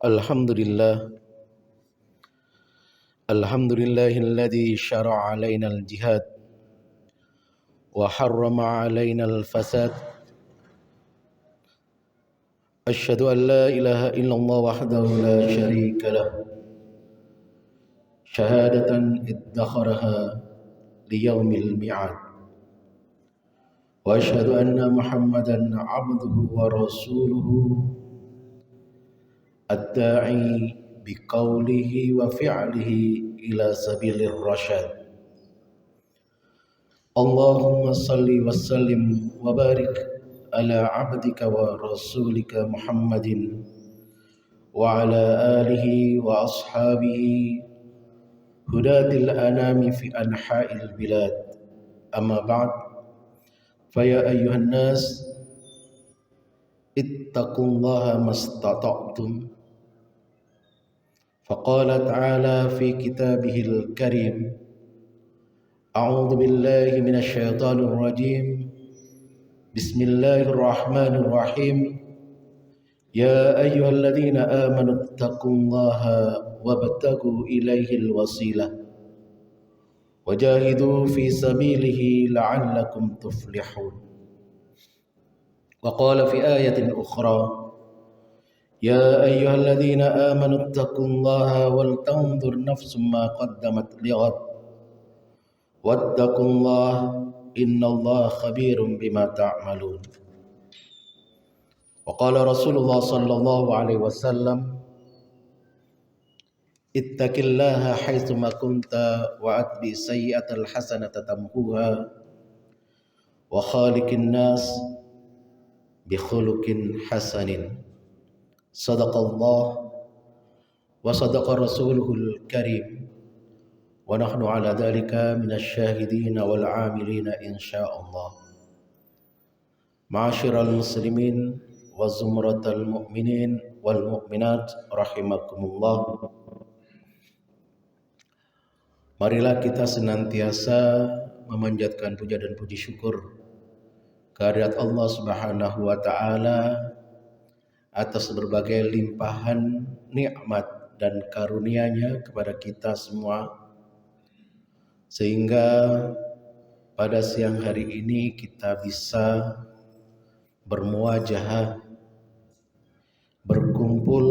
Alhamdulillah, alhamdulillahilladzi syara'a alaina al-jihad wa harrama alaina al-fasad. Asyhadu an la ilaha illallah wahdahu la syarika lah, syahadatan iddakharaha liyaumil mi'ad. Wa asyhadu anna Muhammadan 'abduhu wa rasuluhu ad-da'i biqaulihi wa fi'lihi ila sabilir rasyad. Allahumma salli wa sallim wa barik ala abdika wa rasulika Muhammadin wa ala alihi wa ashabihi hudatil anami fi anha'il bilad. Amma ba'd, faya ayyuhan nas ittaqullaha mastata'tum. Faqala ta'ala fi kitabihil karim, a'udzu billahi minasy syaithanir rajim. Bismillahirrahmanirrahim. Ya ayyuhalladzina amanu taqullaha wabtaghu ilaihil wasilah wajahidu fi sabilihi la'allakum tuflihun. Wa qala fi ayatin ukhra, ya ayyuhalladzina amanu taqullaha wal tanzur nafsum ma qaddamat lighad wattaqullaha innallaha khabirum bima ta'malun. Wa qala Rasulullah sallallahu alaihi wasallam, ittaqillaha haitsu ma kunta wa atbi sayyi'atal hasanata tamhuha wa khaliqin nas bi khuluqin hasanin. Sadaqallah wa sadaqa rasuluhul karim wa nahnu ala dzalika minasyahidin wal 'amilin insyaallah. Ma'asyiral muslimin wa zumratal mu'minin wal mu'minat rahimakumullah. Marilah kita senantiasa memanjatkan puja dan puji syukur kehadirat Allah Subhanahu wa taala atas berbagai limpahan nikmat dan karunia-Nya kepada kita semua, sehingga pada siang hari ini kita bisa bermuajahah, berkumpul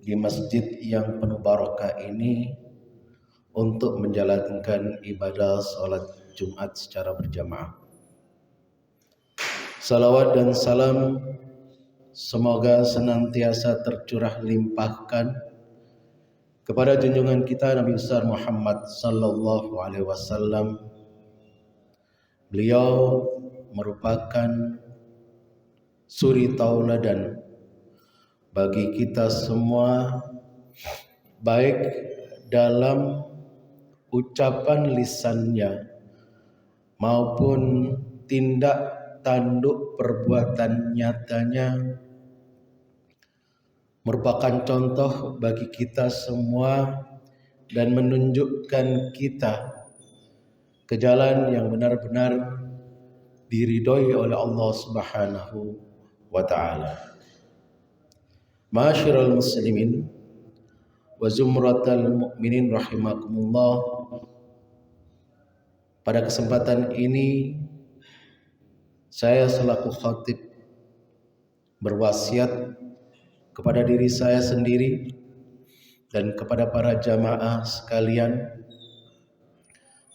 di masjid yang penuh barakah ini untuk menjalankan ibadah salat Jumat secara berjamaah. Salawat dan salam semoga senantiasa tercurah limpahkan kepada junjungan kita Nabi besar Muhammad sallallahu alaihi wasallam. Beliau merupakan suri tauladan bagi kita semua, baik dalam ucapan lisannya maupun tindak tanduk perbuatan nyatanya, merupakan contoh bagi kita semua dan menunjukkan kita ke jalan yang benar-benar diridhoi oleh Allah Subhanahu wa taala. Ma'asyiral muslimin wa zumratal mu'minin rahimakumullah. Pada kesempatan ini saya selaku khatib berwasiat kepada diri saya sendiri dan kepada para jamaah sekalian,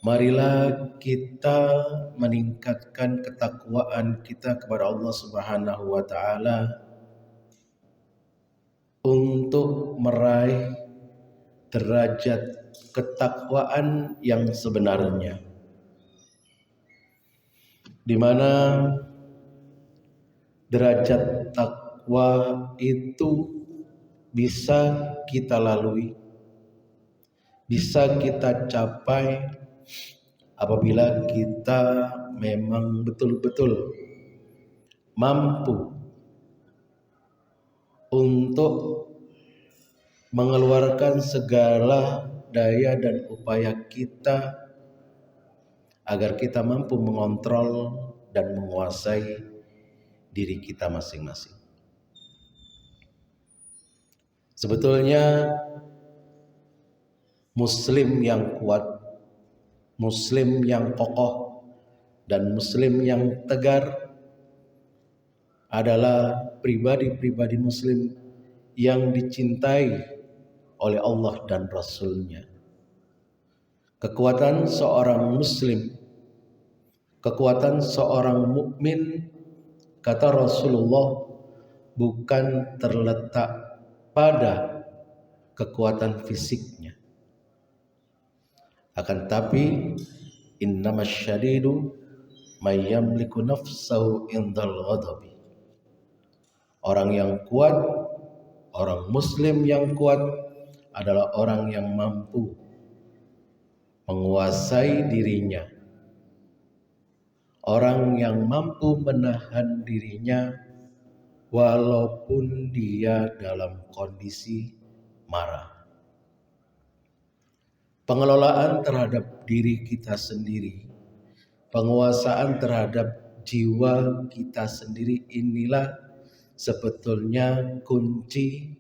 marilah kita meningkatkan ketakwaan kita kepada Allah Subhanahu wa taala untuk meraih derajat ketakwaan yang sebenarnya, di mana derajat takwa itu bisa kita lalui, bisa kita capai apabila kita memang betul-betul mampu untuk mengeluarkan segala daya dan upaya kita agar kita mampu mengontrol dan menguasai diri kita masing-masing. Sebetulnya Muslim yang kuat, Muslim yang kokoh, dan Muslim yang tegar adalah pribadi-pribadi Muslim yang dicintai oleh Allah dan Rasul-Nya. Kekuatan seorang Muslim, kekuatan seorang mukmin, kata Rasulullah, bukan terletak pada kekuatan fisiknya. Akan tapi innamasyadidu may yamliku nafsahu indal ghadabi. Orang yang kuat, orang Muslim yang kuat adalah orang yang mampu menguasai dirinya. Orang yang mampu menahan dirinya walaupun dia dalam kondisi marah. Pengelolaan terhadap diri kita sendiri, penguasaan terhadap jiwa kita sendiri, inilah sebetulnya kunci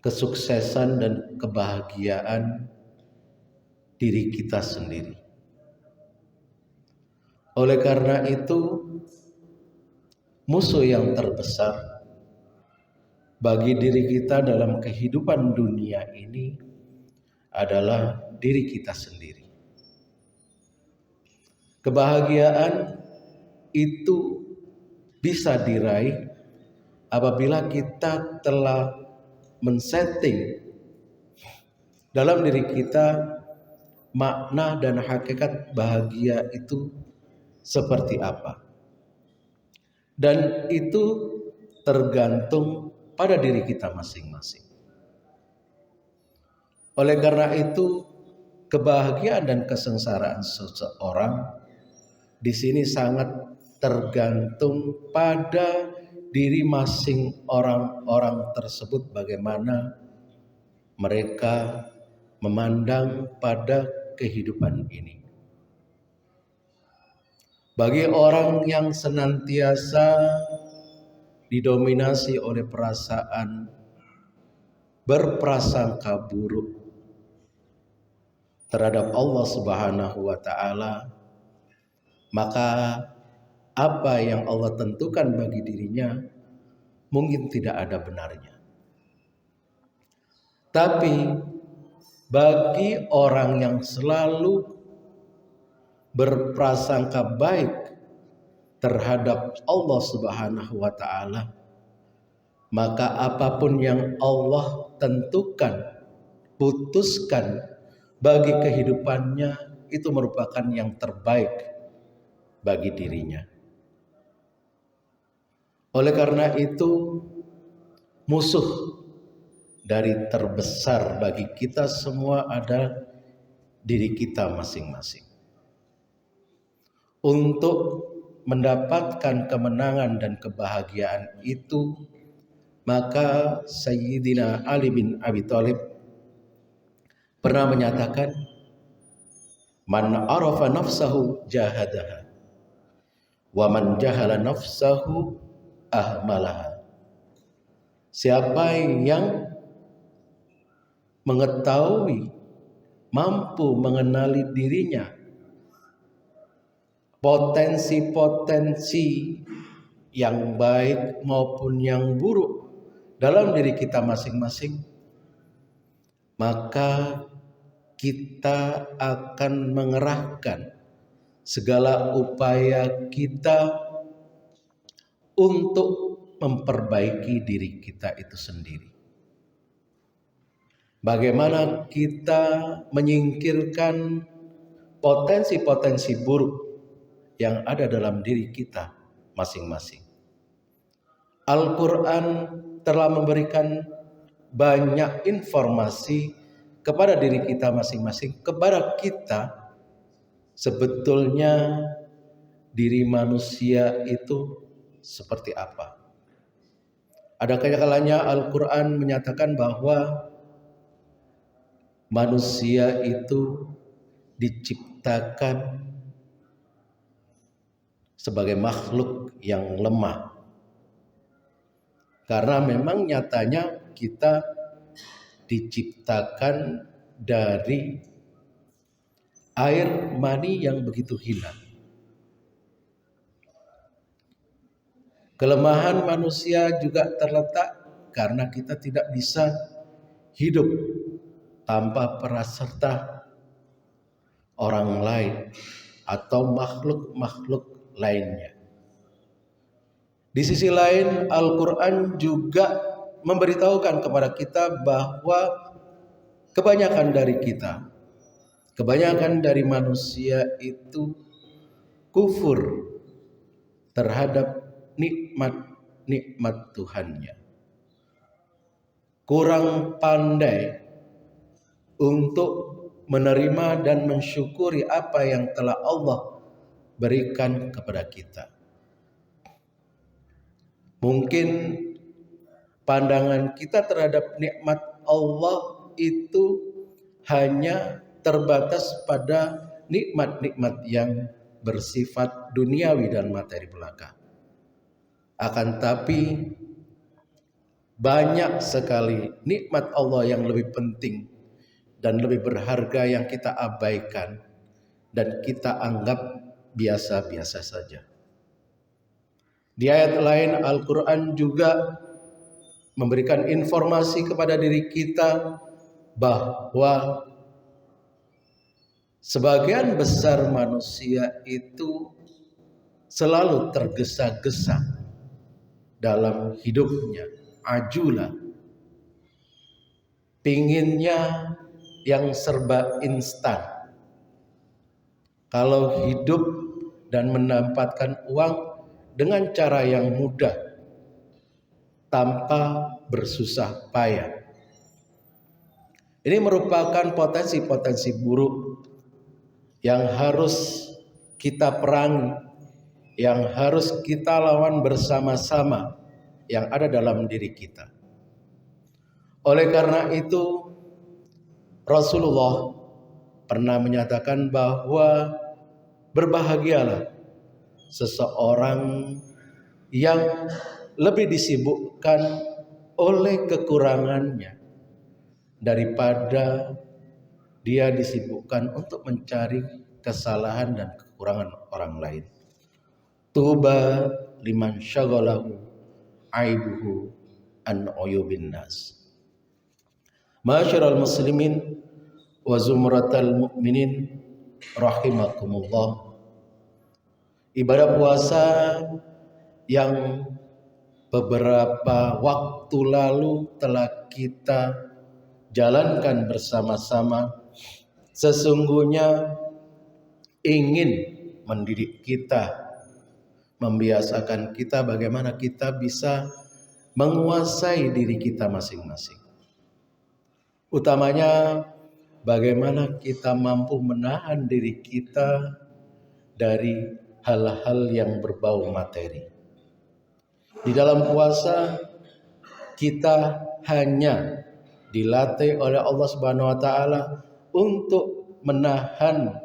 kesuksesan dan kebahagiaan diri kita sendiri. Oleh karena itu, musuh yang terbesar bagi diri kita dalam kehidupan dunia ini adalah diri kita sendiri. Kebahagiaan itu bisa diraih apabila kita telah men-setting dalam diri kita makna dan hakikat bahagia itu seperti apa. Dan itu tergantung pada diri kita masing-masing. Oleh karena itu, kebahagiaan dan kesengsaraan seseorang di sini sangat tergantung pada diri masing orang-orang tersebut, bagaimana mereka memandang pada kehidupan ini. Bagi orang yang senantiasa didominasi oleh perasaan berprasangka buruk terhadap Allah Subhanahu wa Ta'ala, maka apa yang Allah tentukan bagi dirinya mungkin tidak ada benarnya. Tapi bagi orang yang selalu berprasangka baik terhadap Allah Subhanahu wa Ta'ala, maka apapun yang Allah tentukan, putuskan bagi kehidupannya, itu merupakan yang terbaik bagi dirinya. Oleh karena itu, musuh dari terbesar bagi kita semua adalah diri kita masing-masing. Untuk mendapatkan kemenangan dan kebahagiaan itu, maka Sayyidina Ali bin Abi Thalib pernah menyatakan, man arafa nafsahu jahadaha, wa man jahala nafsahu ahmalaha. Siapa yang mengetahui, mampu mengenali dirinya, potensi-potensi yang baik maupun yang buruk dalam diri kita masing-masing, maka kita akan mengerahkan segala upaya kita untuk memperbaiki diri kita itu sendiri. Bagaimana kita menyingkirkan potensi-potensi buruk yang ada dalam diri kita masing-masing. Al-Quran telah memberikan banyak informasi kepada diri kita masing-masing, kepada kita sebetulnya diri manusia itu seperti apa. Ada kalanya Al-Quran menyatakan bahwa manusia itu diciptakan sebagai makhluk yang lemah. Karena memang nyatanya kita diciptakan dari air mani yang begitu hina. Kelemahan manusia juga terletak karena kita tidak bisa hidup tanpa peran-serta orang lain atau makhluk-makhluk lainnya. Di sisi lain, Al-Quran juga memberitahukan kepada kita bahwa kebanyakan dari manusia itu kufur terhadap nikmat-nikmat Tuhannya. Kurang pandai untuk menerima dan mensyukuri apa yang telah Allah berikan kepada kita. Mungkin pandangan kita terhadap nikmat Allah itu hanya terbatas pada nikmat-nikmat yang bersifat duniawi dan materi belaka. Akan tapi banyak sekali nikmat Allah yang lebih penting dan lebih berharga yang kita abaikan dan kita anggap biasa-biasa saja. Di ayat lain Al-Quran juga memberikan informasi kepada diri kita bahwa sebagian besar manusia itu selalu tergesa-gesa dalam hidupnya, ajula, pinginnya yang serba instan. Kalau hidup dan mendapatkan uang dengan cara yang mudah tanpa bersusah payah. Ini merupakan potensi-potensi buruk yang harus kita perangi, yang harus kita lawan bersama-sama yang ada dalam diri kita. Oleh karena itu, Rasulullah pernah menyatakan bahwa berbahagialah seseorang yang lebih disibukkan oleh kekurangannya daripada dia disibukkan untuk mencari kesalahan dan kekurangan orang lain. Tuba liman syaghalahu aibuhu an uyubin nas. Ma'asyiral muslimin wa zumratal mu'minin rahimakumullah. Ibadah puasa yang beberapa waktu lalu telah kita jalankan bersama-sama sesungguhnya ingin mendidik kita, membiasakan kita bagaimana kita bisa menguasai diri kita masing-masing. Utamanya bagaimana kita mampu menahan diri kita dari hal-hal yang berbau materi. Di dalam puasa kita hanya dilatih oleh Allah Subhanahu wa taala untuk menahan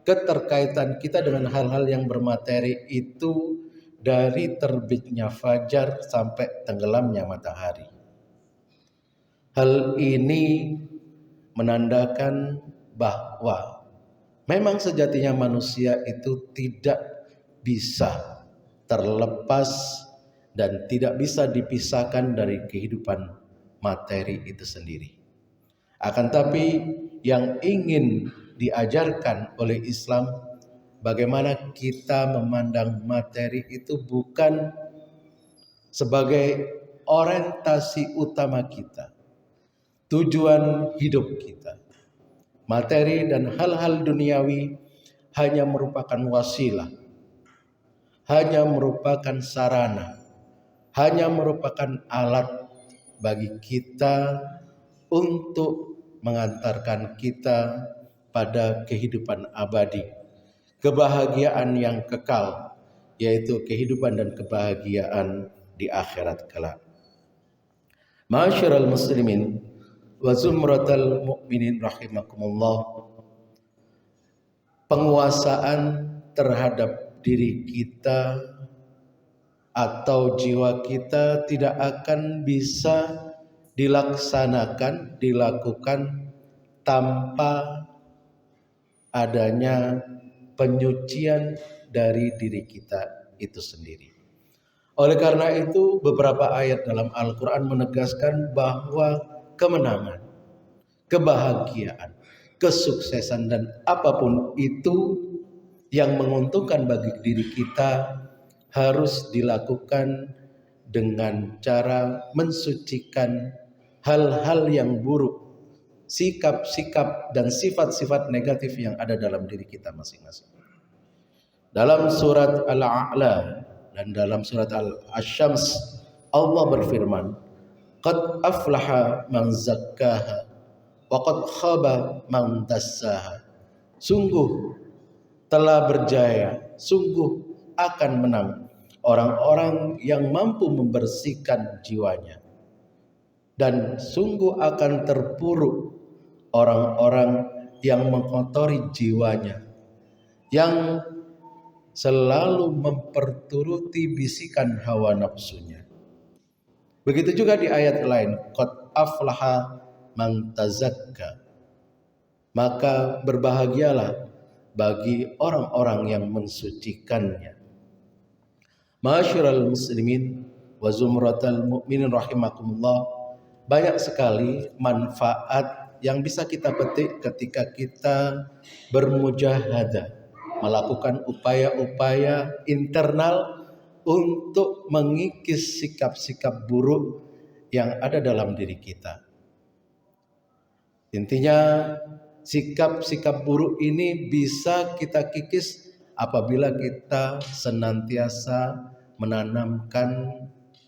keterkaitan kita dengan hal-hal yang bermateri itu dari terbitnya fajar sampai tenggelamnya matahari. Hal ini menandakan bahwa memang sejatinya manusia itu tidak bisa terlepas dan tidak bisa dipisahkan dari kehidupan materi itu sendiri. Akan tapi yang ingin diajarkan oleh Islam, bagaimana kita memandang materi itu bukan sebagai orientasi utama kita, tujuan hidup kita. Materi dan hal-hal duniawi hanya merupakan wasilah, hanya merupakan sarana, hanya merupakan alat bagi kita untuk mengantarkan kita pada kehidupan abadi, kebahagiaan yang kekal, yaitu kehidupan dan kebahagiaan di akhirat kelak. Ma'asyiral muslimin wa zumratal mu'minin rahimakumullah. Penguasaan terhadap diri kita atau jiwa kita tidak akan bisa dilakukan tanpa adanya penyucian dari diri kita itu sendiri. Oleh karena itu, beberapa ayat dalam Al-Quran menegaskan bahwa kemenangan, kebahagiaan, kesuksesan, dan apapun itu yang menguntungkan bagi diri kita harus dilakukan dengan cara mensucikan hal-hal yang buruk, sikap-sikap dan sifat-sifat negatif yang ada dalam diri kita masing-masing. Dalam surat Al-A'la dan dalam surat Al-Syams, Allah berfirman, "Qad aflaha man zakkaha wa qad khaba man dassaha." Sungguh telah berjaya, sungguh akan menang orang-orang yang mampu membersihkan jiwanya, dan sungguh akan terpuruk orang-orang yang mengotori jiwanya, yang selalu memperturuti bisikan hawa nafsunya. Begitu juga di ayat lain, qad aflaha man tazakka. Maka berbahagialah bagi orang-orang yang mensucikannya. Ma'asyiral muslimin wa zumratal mu'minin rahimakumullah, banyak sekali manfaat yang bisa kita petik ketika kita bermujahadah, melakukan upaya-upaya internal untuk mengikis sikap-sikap buruk yang ada dalam diri kita. Intinya, sikap-sikap buruk ini bisa kita kikis apabila kita senantiasa menanamkan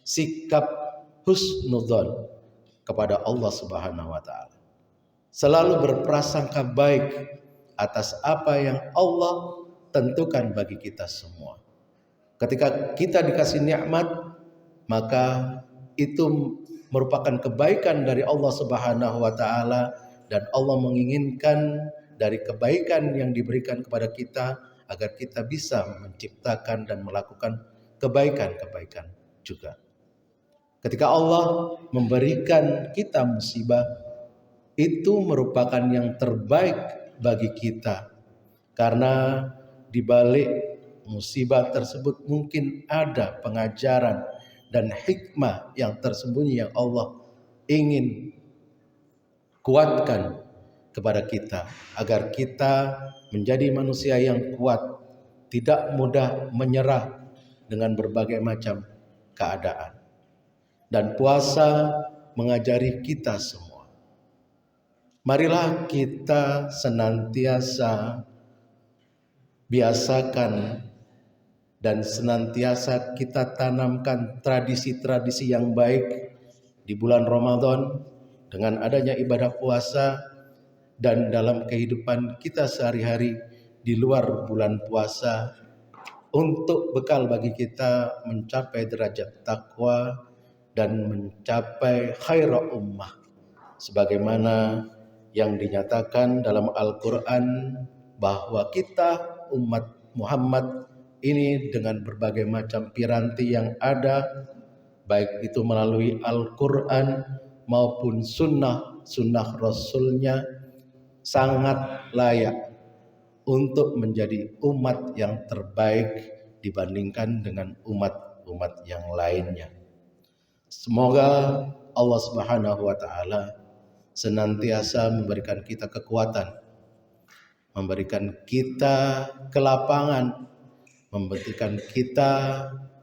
sikap husnudzon kepada Allah Subhanahu wa taala. Selalu berprasangka baik atas apa yang Allah tentukan bagi kita semua. Ketika kita dikasih nikmat, maka itu merupakan kebaikan dari Allah Subhanahu wa taala, dan Allah menginginkan dari kebaikan yang diberikan kepada kita agar kita bisa menciptakan dan melakukan kebaikan-kebaikan juga. Ketika Allah memberikan kita musibah, itu merupakan yang terbaik bagi kita, karena di balik musibah tersebut mungkin ada pengajaran dan hikmah yang tersembunyi yang Allah ingin kuatkan kepada kita, agar kita menjadi manusia yang kuat, tidak mudah menyerah dengan berbagai macam keadaan. Dan puasa mengajari kita semua, marilah kita senantiasa biasakan dan senantiasa kita tanamkan tradisi-tradisi yang baik di bulan Ramadan dengan adanya ibadah puasa, dan dalam kehidupan kita sehari-hari di luar bulan puasa, untuk bekal bagi kita mencapai derajat takwa dan mencapai khaira ummah, sebagaimana yang dinyatakan dalam Al-Quran bahwa kita umat Muhammad ini dengan berbagai macam piranti yang ada, baik itu melalui Al-Quran maupun sunnah Rasulnya, sangat layak untuk menjadi umat yang terbaik dibandingkan dengan umat-umat yang lainnya. Semoga Allah Subhanahu wa taala senantiasa memberikan kita kekuatan, memberikan kita kelapangan, memberikan kita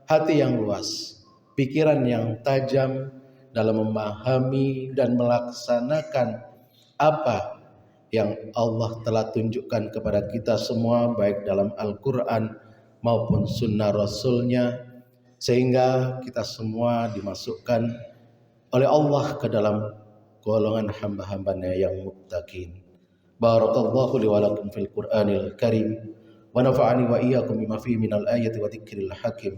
hati yang luas, pikiran yang tajam dalam memahami dan melaksanakan apa yang Allah telah tunjukkan kepada kita semua, baik dalam Al-Quran maupun sunnah Rasulnya, sehingga kita semua dimasukkan oleh Allah ke dalam golongan hamba-hambanya yang muttaqin. Barakallahu li wa lakum fil Qur'anil Karim, wa nafa'ani wa iyyakum bima fihi minal ayati wa dzikril hakim,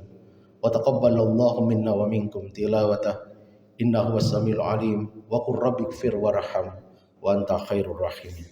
wa taqabbalallahu minna wa minkum tilawatah, innahu was-sami'ul alim, wa qur rabbighfir warham wa anta khairur rahimin.